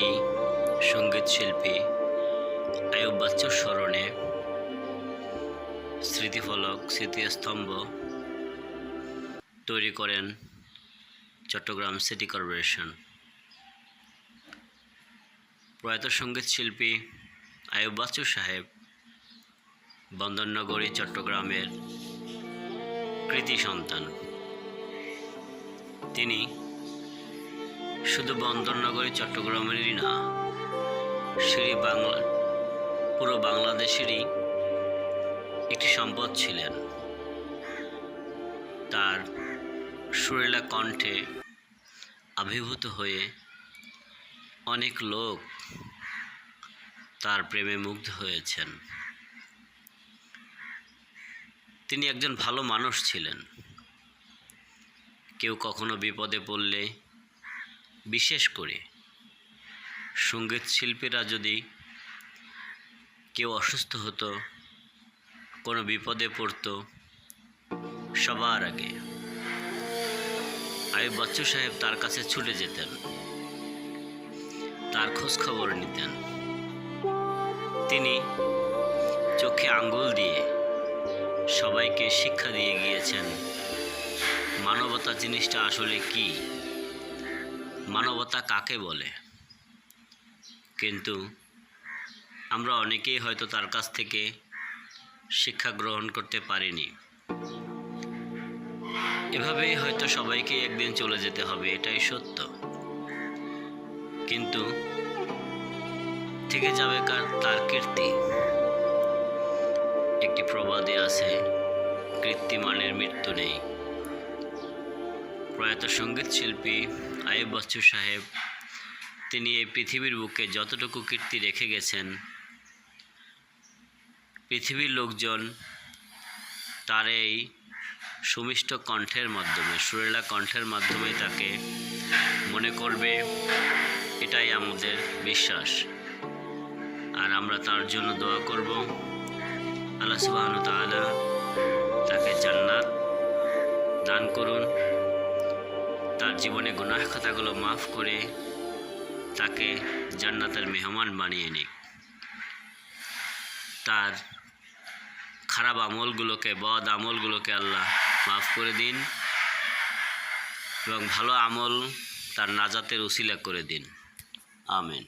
এই সঙ্গীত শিল্পী আইয়ুব বাচ্চুর স্মরণে স্মৃতিফলক স্মৃতিস্তম্ভ তৈরি করেন চট্টগ্রাম সিটি কর্পোরেশন। প্রয়াত সঙ্গীত শিল্পী আইয়ুব বাচ্চু সাহেব বন্দরনগরী চট্টগ্রামের কৃতি সন্তান। তিনি শুধু বন্দরনগরী চট্টগ্রামেরই না, পুরো বাংলাদেশেরই একটি সম্পদ ছিলেন। তার সুরেলা কণ্ঠে আবির্ভূত হয়ে অনেক লোক তার প্রেমে মুগ্ধ হয়েছেন। তিনি একজন ভালো মানুষ ছিলেন। কেউ কখনো বিপদে পড়লে, বিশেষ করে সঙ্গীত শিল্পীরা যদি কেউ অসুস্থ হতো, কোনো বিপদে পড়তো, সবার আগে আইয়ুব বাচ্চু সাহেব তার কাছে ছুটে যেতেন, তার খোঁজ খবর নিতেন। তিনি চোখে আঙ্গুল দিয়ে সবাইকে শিক্ষা দিয়ে গিয়েছেন মানবতা জিনিসটা আসলে কি, মানবতা কাকে বলে। কিন্তু আমরা অনেকেই হয়তো তার কাছ থেকে শিক্ষা গ্রহণ করতে পারিনি। এভাবেই হয়তো সবাইকে একদিন চলে যেতে হবে, এটাই সত্য। কিন্তু থেকে যাবে তার কীর্তি। একটি প্রবাদে আছে, কীর্তিমানের মৃত্যু নেই। প্রয়াত সঙ্গীত শিল্পী আইয়ুব বাচ্চু সাহেব তিনি এই পৃথিবীর বুকে যতটুকু কীর্তি রেখে গেছেন, পৃথিবীর লোকজন তার এই সুমিষ্ট কণ্ঠের মাধ্যমে, সুরেলা কণ্ঠের মাধ্যমে তাকে মনে করবে, এটাই আমাদের বিশ্বাস। আর আমরা তার জন্য দোয়া করব, আল্লাহ সুবহানাহু ওয়া তাআলা তাকে জান্নাত দান করুন, তার জীবনে গুনাহ খাতাগুলো মাফ করে তাকে জান্নাতের মেহমান বানিয়ে নিক। তার খারাপ আমলগুলোকে, বদ আমলগুলোকে আল্লাহ মাফ করে দিন এবং ভালো আমল তার নাজাতের উসিলা করে দিন। আমিন।